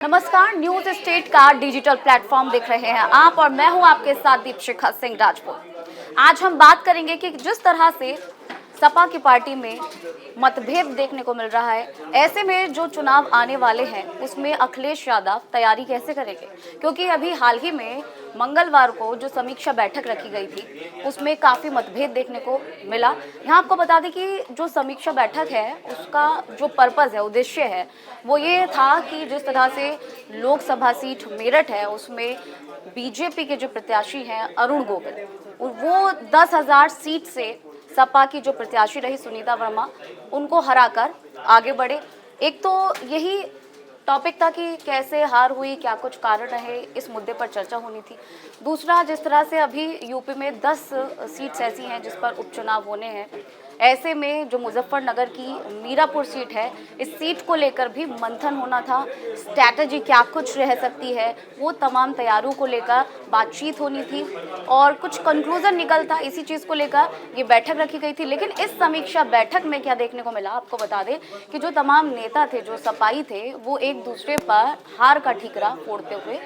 नमस्कार, news state का digital platform देख रहे हैं आप और मैं हूं आपके साथ दीपशिखा सिंह राजपूत। आज हम बात करेंगे कि जिस तरह से सपा की पार्टी में मतभेद देखने को मिल रहा है, ऐसे में जो चुनाव आने वाले हैं उसमें अखिलेश यादव तैयारी कैसे करेंगे, क्योंकि अभी हाल ही में मंगलवार को जो समीक्षा बैठक रखी गई थी उसमें काफ़ी मतभेद देखने को मिला। यहाँ आपको बता दें कि जो समीक्षा बैठक है उसका जो पर्पज़ है, उद्देश्य है, वो ये था कि जिस तरह से लोकसभा सीट मेरठ है उसमें बीजेपी के जो प्रत्याशी हैं अरुण गोविल, वो 10,000 सीट से सपा की जो प्रत्याशी रही सुनीता वर्मा, उनको हराकर आगे बढ़े। एक तो यही टॉपिक था कि कैसे हार हुई, क्या कुछ कारण रहे, इस मुद्दे पर चर्चा होनी थी। दूसरा, जिस तरह से अभी यूपी में 10 सीट्स ऐसी हैं जिस पर उपचुनाव होने हैं, ऐसे में जो मुजफ्फरनगर की मीरापुर सीट है, इस सीट को लेकर भी मंथन होना था। स्ट्रैटेजी क्या कुछ रह सकती है, वो तमाम तैयारियों को लेकर बातचीत होनी थी और कुछ कंक्लूजन निकलता, इसी चीज़ को लेकर ये बैठक रखी गई थी। लेकिन इस समीक्षा बैठक में क्या देखने को मिला, आपको बता दें कि जो तमाम नेता थे, जो सपाई थे, वो एक दूसरे पर हार का ठीकरा फोड़ते हुए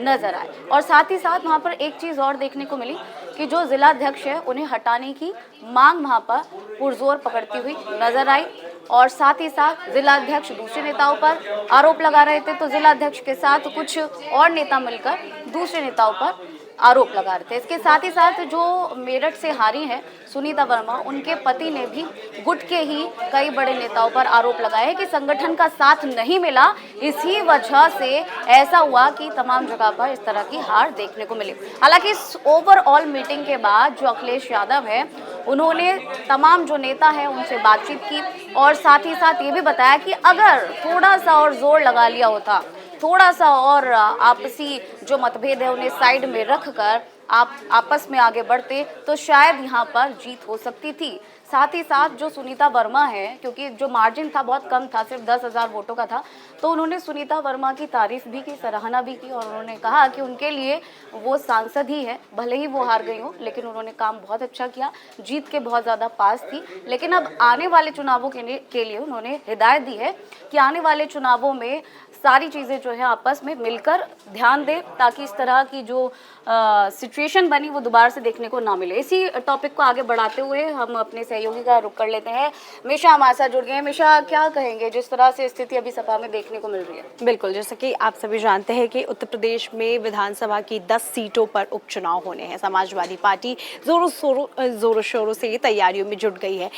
नजर आए। और साथ ही साथ वहाँ पर एक चीज़ और देखने को मिली कि जो जिलाध्यक्ष है उन्हें हटाने की मांग वहाँ पर पुरजोर पकड़ती हुई नजर आई। और साथ ही साथ जिलाध्यक्ष दूसरे नेताओं पर आरोप लगा रहे थे, तो जिलाध्यक्ष के साथ कुछ और नेता मिलकर दूसरे नेताओं पर आरोप लगा रहे थे। इसके साथ ही साथ जो मेरठ से हारी हैं सुनीता वर्मा, उनके पति ने भी गुट के ही कई बड़े नेताओं पर आरोप लगाए हैं कि संगठन का साथ नहीं मिला, इसी वजह से ऐसा हुआ कि तमाम जगह पर इस तरह की हार देखने को मिली। हालांकि इस ओवरऑल मीटिंग के बाद जो अखिलेश यादव है, उन्होंने तमाम जो नेता हैं उनसे बातचीत की और साथ ही साथ ये भी बताया कि अगर थोड़ा सा और जोर लगा लिया होता, थोड़ा सा और आपसी जो मतभेद है उन्हें साइड में रखकर आप आपस में आगे बढ़ते तो शायद यहाँ पर जीत हो सकती थी। साथ ही साथ जो सुनीता वर्मा है, क्योंकि जो मार्जिन था बहुत कम था, सिर्फ 10,000 वोटों का था, तो उन्होंने सुनीता वर्मा की तारीफ भी की, सराहना भी की और उन्होंने कहा कि उनके लिए वो सांसद ही है, भले ही वो हार गई हो लेकिन उन्होंने काम बहुत अच्छा किया, जीत के बहुत ज़्यादा पास थी। लेकिन अब आने वाले चुनावों के लिए उन्होंने हिदायत दी है कि आने वाले चुनावों में सारी चीज़ें जो है आपस में मिलकर ध्यान दें, ताकि इस तरह की जो सिचुएशन बनी वो दोबारा से देखने को ना मिले। इसी टॉपिक को आगे बढ़ाते हुए हम अपने सहयोगी का रुख कर लेते हैं। मिशा हमारे साथ जुड़ गए हैं। मिशा, क्या कहेंगे जिस तरह से स्थिति अभी सपा में देखने को मिल रही है? बिल्कुल, जैसा कि आप सभी जानते हैं कि उत्तर प्रदेश में विधानसभा की 10 सीटों पर उपचुनाव होने हैं। समाजवादी पार्टी जोरों शोरों से तैयारियों में जुट गई है।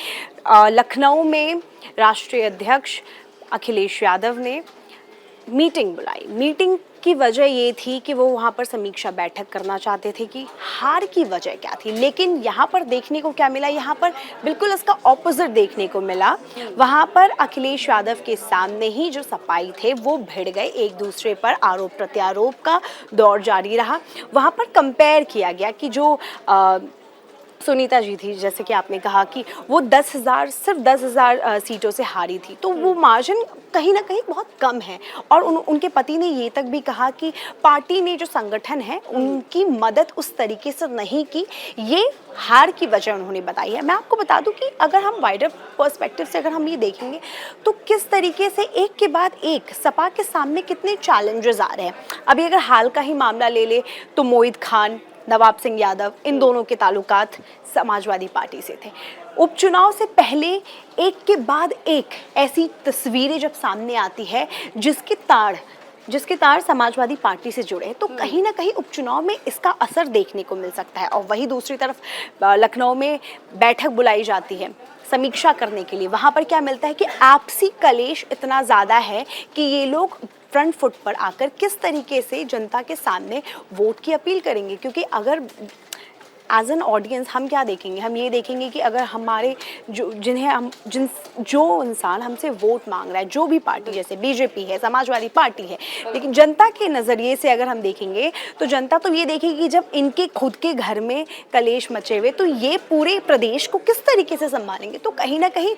लखनऊ में राष्ट्रीय अध्यक्ष अखिलेश यादव ने मीटिंग बुलाई। मीटिंग की वजह ये थी कि वो वहाँ पर समीक्षा बैठक करना चाहते थे कि हार की वजह क्या थी। लेकिन यहाँ पर देखने को क्या मिला, यहाँ पर बिल्कुल इसका ऑपोजिट देखने को मिला। वहाँ पर अखिलेश यादव के सामने ही जो सपाई थे वो भिड़ गए, एक दूसरे पर आरोप प्रत्यारोप का दौर जारी रहा। वहाँ पर कंपेयर किया गया कि जो सुनीता जी थी, जैसे कि आपने कहा कि वो सिर्फ 10,000 सीटों से हारी थी, तो वो मार्जिन कहीं ना कहीं बहुत कम है। और उनके पति ने ये तक भी कहा कि पार्टी ने जो संगठन है उनकी मदद उस तरीके से नहीं की, ये हार की वजह उन्होंने बताई है। मैं आपको बता दूं कि अगर हम वाइडर पर्सपेक्टिव से अगर हम ये देखेंगे तो किस तरीके से एक के बाद एक सपा के सामने कितने चैलेंजेस आ रहे हैं। अभी अगर हाल का ही मामला ले ले तो मोहित खान, नवाब सिंह यादव, इन दोनों के ताल्लुकात समाजवादी पार्टी से थे। उपचुनाव से पहले एक के बाद एक ऐसी तस्वीरें जब सामने आती है जिसके तार समाजवादी पार्टी से जुड़े, तो कहीं ना कहीं उपचुनाव में इसका असर देखने को मिल सकता है। और वहीं दूसरी तरफ लखनऊ में बैठक बुलाई जाती है समीक्षा करने के लिए। वहाँ पर क्या मिलता है कि आपसी कलेश इतना ज़्यादा है कि ये लोग फ्रंट फुट पर आकर किस तरीके से जनता के सामने वोट की अपील करेंगे। क्योंकि अगर एज एन ऑडियंस हम क्या देखेंगे, हम ये देखेंगे कि अगर हमारे जो इंसान हमसे वोट मांग रहा है, जो भी पार्टी, जैसे बीजेपी है, समाजवादी पार्टी है, लेकिन जनता के नज़रिए से अगर हम देखेंगे तो जनता तो ये देखेगी कि जब इनके खुद के घर में कलेश मचे हुए तो ये पूरे प्रदेश को किस तरीके से संभालेंगे। तो कहीं ना कहीं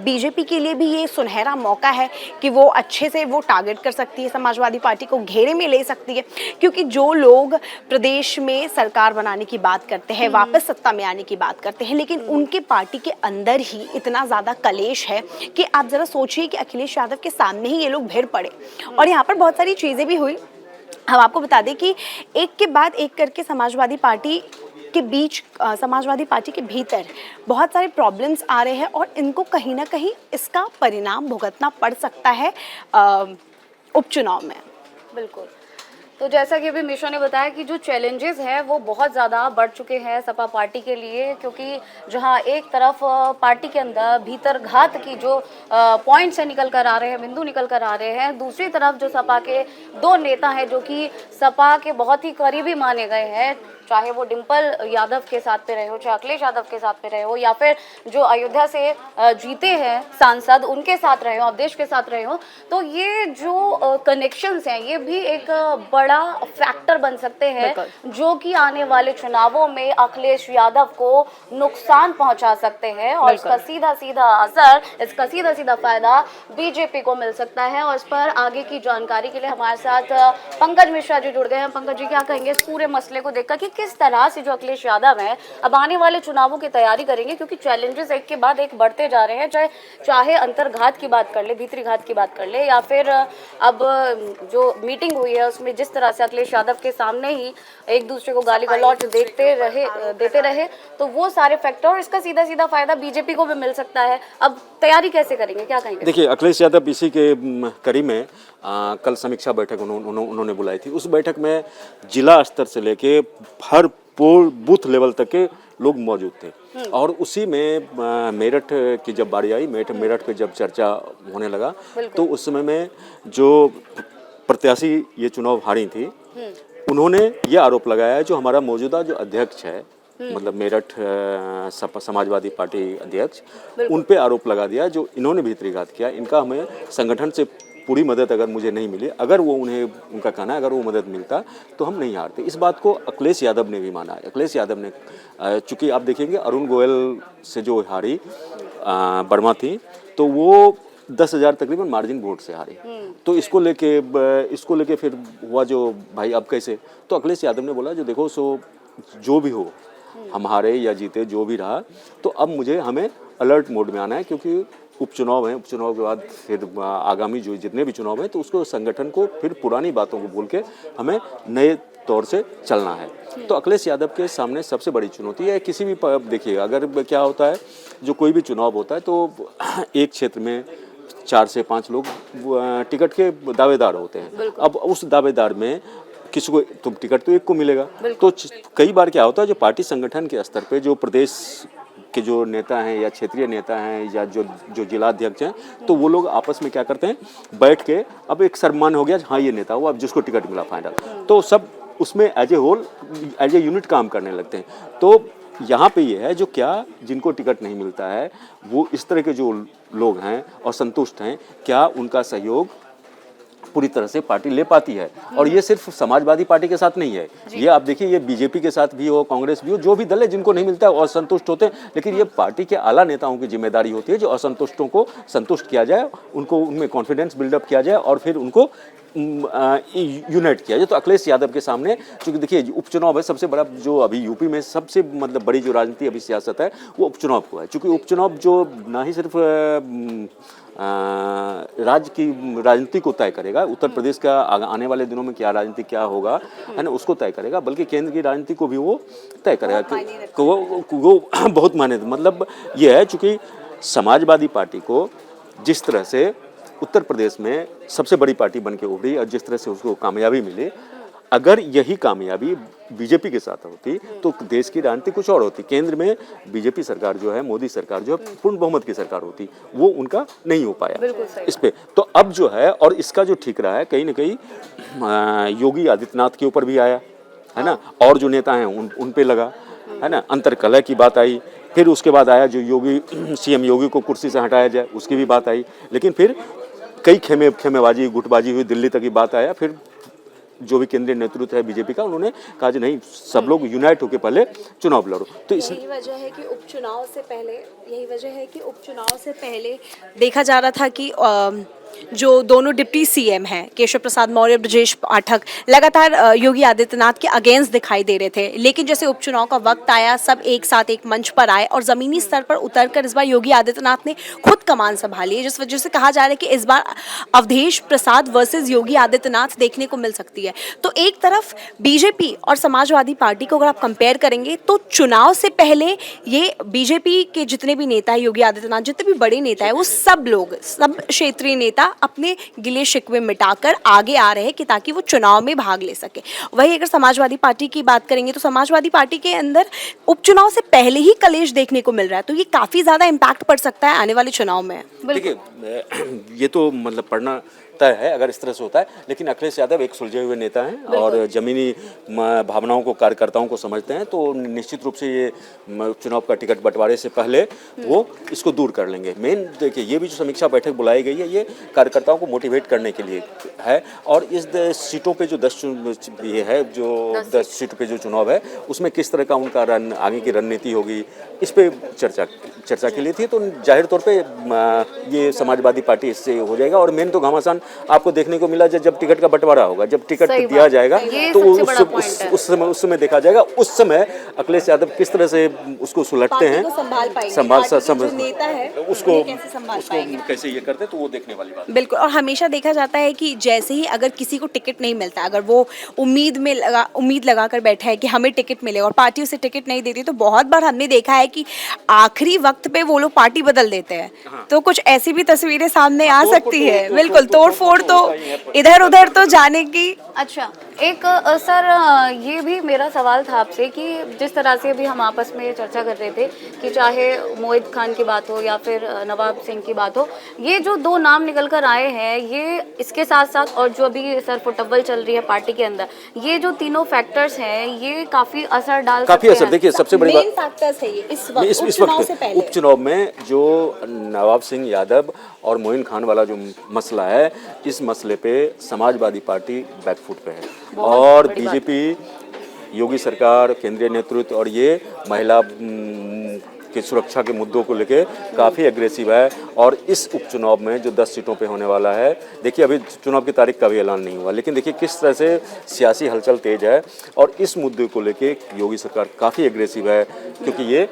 बीजेपी के लिए भी ये सुनहरा मौका है कि वो अच्छे से वो टारगेट कर सकती है, समाजवादी पार्टी को घेरे में ले सकती है। क्योंकि जो लोग प्रदेश में सरकार बनाने की बात करते हैं, वापस सत्ता में आने की बात करते हैं, लेकिन उनके पार्टी के अंदर ही इतना ज़्यादा कलेश है कि आप ज़रा सोचिए कि अखिलेश यादव के सामने ही ये लोग भिड़ पड़े और यहाँ पर बहुत सारी चीज़ें भी हुई। हम आपको बता दें कि एक के बाद एक करके समाजवादी पार्टी के बीच समाजवादी पार्टी के भीतर बहुत सारे प्रॉब्लम्स आ रहे हैं और इनको कहीं ना कहीं इसका परिणाम भुगतना पड़ सकता है उपचुनाव में। बिल्कुल। तो जैसा कि अभी मिशा ने बताया कि जो चैलेंजेस हैं वो बहुत ज़्यादा बढ़ चुके हैं सपा पार्टी के लिए, क्योंकि जहां एक तरफ पार्टी के अंदर भीतर घात की जो पॉइंट्स से निकल कर आ रहे हैं, बिंदु निकल कर आ रहे हैं, दूसरी तरफ जो सपा के दो नेता हैं जो कि सपा के बहुत ही करीबी माने गए हैं, चाहे वो डिम्पल यादव के साथ पे रहे हो, चाहे अखिलेश यादव के साथ पे रहे हो, या फिर जो अयोध्या से जीते हैं सांसद उनके साथ रहे हो, अवधेश के साथ रहे हो, तो ये जो कनेक्शंस हैं ये भी एक बड़ा फैक्टर बन सकते हैं जो कि आने वाले चुनावों में अखिलेश यादव को नुकसान पहुंचा सकते हैं और इसका सीधा सीधा असर, इसका सीधा सीधा फायदा बीजेपी को मिल सकता है। और इस पर आगे की जानकारी के लिए हमारे साथ पंकज मिश्रा जी जुड़ गए हैं। पंकज जी, क्या कहेंगे इस पूरे मसले को देखकर कि किस तरह से जो अखिलेश यादव हैं अब आने वाले चुनावों की तैयारी करेंगे, क्योंकि चैलेंजेस एक के बाद एक बढ़ते जा रहे हैं, चाहे अंतर्घात की बात कर ले, भीतरी घात की बात कर ले, या फिर अब जो मीटिंग हुई है उसमें जिस तरह से अखिलेश यादव के सामने ही एक दूसरे को गाली गलौज देते रहे, तो वो सारे फैक्टर, इसका सीधा सीधा फायदा बीजेपी को भी मिल सकता है। अब तैयारी कैसे करेंगे, क्या कहेंगे? देखिए, अखिलेश यादव इसी के कड़ी में कल समीक्षा बैठक उन्होंने बुलाई थी। उस बैठक में जिला स्तर से लेके हर बूथ लेवल तक के लोग मौजूद थे और उसी में मेरठ की जब बारी आई, मेरठ पे जब चर्चा होने लगा तो उस समय में जो प्रत्याशी ये चुनाव हारी थी उन्होंने ये आरोप लगाया जो हमारा मौजूदा जो अध्यक्ष है, मतलब मेरठ समाजवादी पार्टी अध्यक्ष, उन पे आरोप लगा दिया जो इन्होंने भीतरी घात किया। इनका हमें संगठन से पूरी मदद अगर मुझे नहीं मिली, अगर वो उनका कहना है अगर वो मदद मिलता तो हम नहीं हारते। इस बात को अखिलेश यादव ने भी माना है। अखिलेश यादव ने, चूंकि आप देखेंगे अरुण गोयल से जो हारी वर्मा थी तो वो 10,000 तकरीबन मार्जिन वोट से हारी। तो इसको लेके फिर हुआ जो भाई अब कैसे, तो अखिलेश यादव ने बोला जो देखो सो जो भी हो, हम हारे या जीते जो भी रहा, तो अब हमें अलर्ट मोड में आना है, क्योंकि उपचुनाव है, उपचुनाव के बाद फिर आगामी जो जितने भी चुनाव हैं तो उसको संगठन को फिर पुरानी बातों को भूल के हमें नए तौर से चलना है। तो अखिलेश यादव के सामने सबसे बड़ी चुनौती है किसी भी, देखिए अगर क्या होता है जो कोई भी चुनाव होता है तो एक क्षेत्र में 4 से 5 लोग टिकट के दावेदार होते हैं। अब उस दावेदार में किसी को तो टिकट तो एक को मिलेगा, तो कई बार क्या होता है जो पार्टी संगठन के स्तर पे जो प्रदेश के जो नेता हैं या क्षेत्रीय नेता हैं या जो जिला अध्यक्ष हैं, तो वो लोग आपस में क्या करते हैं, बैठ के अब एक सम्मान हो गया, हाँ ये नेता हुआ, अब जिसको टिकट मिला फाइनल, तो सब उसमें as a whole as a unit काम करने लगते हैं। तो यहाँ पे ये है जो क्या जिनको टिकट नहीं मिलता है वो इस तरह के जो लोग हैं और संतुष्ट हैं, क्या उनका सहयोग पूरी तरह से पार्टी ले पाती है। और ये सिर्फ समाजवादी पार्टी के साथ नहीं है, ये आप देखिए ये बीजेपी के साथ भी हो, कांग्रेस भी हो, जो भी दल है जिनको नहीं मिलता है और असंतुष्ट होते हैं, लेकिन ये पार्टी के आला नेताओं की जिम्मेदारी होती है जो असंतुष्टों को संतुष्ट किया जाए, उनको उनमें कॉन्फिडेंस बिल्डअप किया जाए और फिर उनको यूनाइट किया जाए। तो अखिलेश यादव के सामने चूंकि देखिए उपचुनाव है, सबसे बड़ा जो अभी यूपी में सबसे मतलब बड़ी जो राजनीति अभी सियासत है वो उपचुनाव को है, चूंकि उपचुनाव जो ना ही सिर्फ राज्य की राजनीति को तय करेगा, उत्तर प्रदेश का आने वाले दिनों में क्या राजनीति क्या होगा है ना, उसको तय करेगा, बल्कि केंद्र की राजनीति को भी वो तय करेगा। वो बहुत मायने, मतलब ये है चूंकि समाजवादी पार्टी को जिस तरह से उत्तर प्रदेश में सबसे बड़ी पार्टी बन के उभरी और जिस तरह से उसको कामयाबी मिली, अगर यही कामयाबी बीजेपी के साथ होती तो देश की राजनीति कुछ और होती। केंद्र में बीजेपी सरकार जो है, मोदी सरकार जो है, पूर्ण बहुमत की सरकार होती, वो उनका नहीं हो पाया इस पे। तो अब जो है और इसका जो ठीक रहा है कहीं ना कहीं योगी आदित्यनाथ के ऊपर भी आया है ना, और जो नेता हैं उन पे लगा है ना, अंतरकलह की बात आई, फिर उसके बाद आया जो योगी सीएम योगी को कुर्सी से हटाया जाए उसकी भी बात आई, लेकिन फिर कई खेमेबाजी गुटबाजी हुई, दिल्ली तक की बात आया, फिर जो भी केंद्रीय नेतृत्व है बीजेपी का उन्होंने कहा जी नहीं सब लोग यूनाइट होकर पहले चुनाव लड़ो। तो यही वजह है कि उपचुनाव से पहले देखा जा रहा था कि जो दोनों डिप्टी सीएम हैं केशव प्रसाद मौर्य और ब्रजेश पाठक लगातार योगी आदित्यनाथ के अगेंस्ट दिखाई दे रहे थे, लेकिन जैसे उपचुनाव का वक्त आया सब एक साथ एक मंच पर आए और जमीनी स्तर पर उतरकर इस बार योगी आदित्यनाथ ने खुद कमान संभाली है, जिस वजह से कहा जा रहा है कि इस बार अवधेश प्रसाद वर्सेस योगी आदित्यनाथ देखने को मिल सकती है। तो एक तरफ बीजेपी और समाजवादी पार्टी को अगर आप कंपेयर करेंगे तो चुनाव से पहले ये बीजेपी के जितने भी नेता है, योगी आदित्यनाथ जितने भी बड़े नेता है, वो सब लोग, सब क्षेत्रीय नेता अपने गिले शिकवे मिटाकर आगे आ रहे हैं कि ताकि वो चुनाव में भाग ले सके। वही अगर समाजवादी पार्टी की बात करेंगे तो समाजवादी पार्टी के अंदर उपचुनाव से पहले ही कलेश देखने को मिल रहा है, तो ये काफी ज्यादा इम्पैक्ट पड़ सकता है आने वाले चुनाव में। देखिए, ये तो मतलब पढ़ना तय है अगर इस तरह से होता है, लेकिन अखिलेश यादव एक सुलझे हुए नेता हैं और जमीनी भावनाओं को, कार्यकर्ताओं को समझते हैं, तो निश्चित रूप से ये चुनाव का टिकट बंटवारे से पहले वो इसको दूर कर लेंगे। मेन देखिए, ये भी जो समीक्षा बैठक बुलाई गई है ये कार्यकर्ताओं को मोटिवेट करने के लिए है, और इस सीटों पे जो 10 ये है, जो 10 सीटों पे जो चुनाव है उसमें किस तरह का उनका आगे की रणनीति होगी, इस पे चर्चा के लिए थी। तो जाहिर तौर पे ये समाजवादी पार्टी इससे हो जाएगा, और मेन तो घमासान आपको देखने को मिला जब टिकट का बंटवारा होगा, जब टिकट दिया जाएगा तो उस समय देखा जाएगा, उस समय अखिलेश यादव किस तरह से उसको सुलटते हैं, नेता है उसको कैसे ये करते, तो वो देखने वाली बात। बिल्कुल, और हमेशा देखा जाता है कि जैसे ही अगर किसी को टिकट नहीं मिलता, अगर वो उम्मीद लगाकर बैठा है कि हमें टिकट मिले और पार्टी उसे टिकट नहीं देती, तो बहुत बार हमने देखा है कि आखिरी वक्त पे वो लोग पार्टी बदल देते हैं। तो कुछ ऐसी भी तस्वीरें सामने आ सकती है। बिल्कुल, तोड़फोड़ तो इधर उधर तो जाने की। अच्छा, एक सर ये भी मेरा सवाल था आपसे कि जिस तरह से अभी हम आपस में चर्चा कर रहे थे कि चाहे मोहित खान की बात हो या फिर नवाब सिंह की बात हो, ये जो 2 नाम निकल कर आए हैं, ये इसके साथ साथ और जो अभी सर फुटबॉल चल रही है पार्टी के अंदर, ये जो तीनों फैक्टर्स हैं ये काफी असर डाल सकते हैं। देखिए, सबसे बड़ी बात फैक्टर्स है ये इस वक्त उपचुनाव में जो नवाब सिंह यादव और मोइन खान वाला जो मसला है, इस मसले पे समाजवादी पार्टी बैकफुट पे है, और बीजेपी, योगी सरकार, केंद्रीय नेतृत्व और ये महिला की सुरक्षा के मुद्दों को लेके काफ़ी एग्रेसिव है। और इस उपचुनाव में जो 10 सीटों पे होने वाला है, देखिए अभी चुनाव की तारीख का भी ऐलान नहीं हुआ, लेकिन देखिए किस तरह से सियासी हलचल तेज है, और इस मुद्दे को लेके योगी सरकार काफ़ी एग्रेसिव है, क्योंकि ये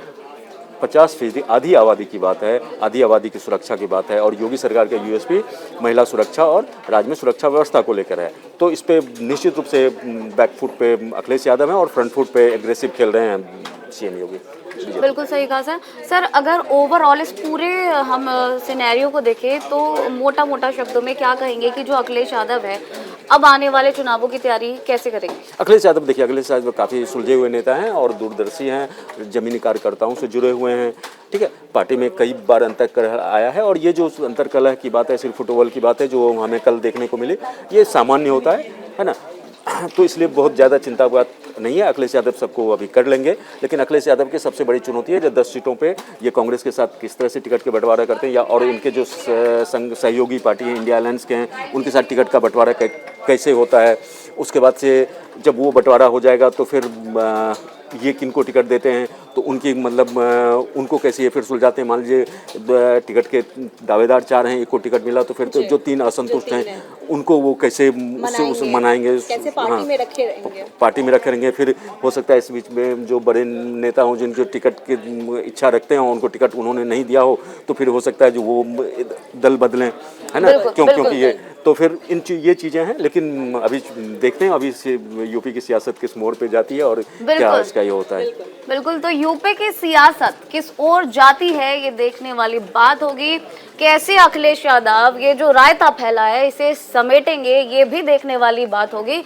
50% आधी आबादी की बात है, आधी आबादी की सुरक्षा की बात है, और योगी सरकार का यूएसपी महिला सुरक्षा और राज्य में सुरक्षा व्यवस्था को लेकर है। तो इस पे निश्चित रूप से बैकफुट पे अखिलेश यादव हैं और फ्रंट फुट पे एग्रेसिव खेल रहे हैं सीएम योगी। बिल्कुल सही कहा सर। सर, अगर ओवरऑल इस पूरे हम सिनेरियो को देखें तो मोटा मोटा शब्दों में क्या कहेंगे कि जो अखिलेश यादव है अब आने वाले चुनावों की तैयारी कैसे करेंगे? अखिलेश यादव, देखिए अखिलेश यादव काफ़ी सुलझे हुए नेता हैं और दूरदर्शी हैं, जमीनी कार्यकर्ताओं से जुड़े हुए हैं, ठीक है। पार्टी में कई बार अंतर्कलह आया है, और ये जो अंतर्कलह की बात है, सिर्फ फुटबॉल की बात है जो हमें कल देखने को मिली, ये सामान्य होता है ना, तो इसलिए बहुत ज़्यादा चिंता की बात नहीं है। अखिलेश यादव सबको अभी कर लेंगे, लेकिन अखिलेश यादव की सबसे बड़ी चुनौती है जो 10 सीटों पे ये कांग्रेस के साथ किस तरह से टिकट के बंटवारा करते हैं, या और इनके जो सहयोगी पार्टी है इंडिया अलायंस के हैं, उनके साथ टिकट का बंटवारा कैसे होता है। उसके बाद से जब वो बंटवारा हो जाएगा तो फिर ये किनको टिकट देते हैं, तो उनकी मतलब उनको कैसे ये फिर सुलझाते हैं। मान लीजिए टिकट के दावेदार 4 हैं, एक को टिकट मिला, तो फिर तो जो 3 असंतुष्ट हैं उनको वो कैसे उससे मनाएंगे, कैसे पार्टी में रखे रहेंगे, पार्टी में रखे रहेंगे। फिर हो सकता है इस बीच में जो बड़े नेता हों जिनके टिकट की इच्छा रखते हैं, उनको टिकट उन्होंने नहीं दिया हो, तो फिर हो सकता है जो वो दल बदलें, है ना, क्योंकि ये तो फिर ये चीज़ें हैं। लेकिन अभी देखते हैं अभी से यूपी की सियासत किस मोड़ पे जाती है और क्या इसका ये होता है। बिल्कुल, तो यूपी की सियासत किस ओर जाती है ये देखने वाली बात होगी। कैसे अखिलेश यादव ये जो रायता फैला है इसे समेटेंगे, ये भी देखने वाली बात होगी।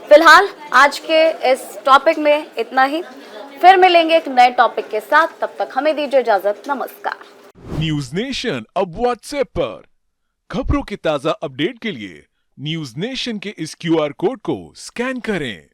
फिलहाल आज के इस टॉपिक में इतना ही, फिर मिलेंगे एक नए टॉपिक के साथ, तब तक हमें दीजिए इजाजत। नमस्कार। न्यूज नेशन अब व्हाट्सएप पर खबरों के ताजा अपडेट के लिए न्यूज नेशन के इस QR कोड को स्कैन करें।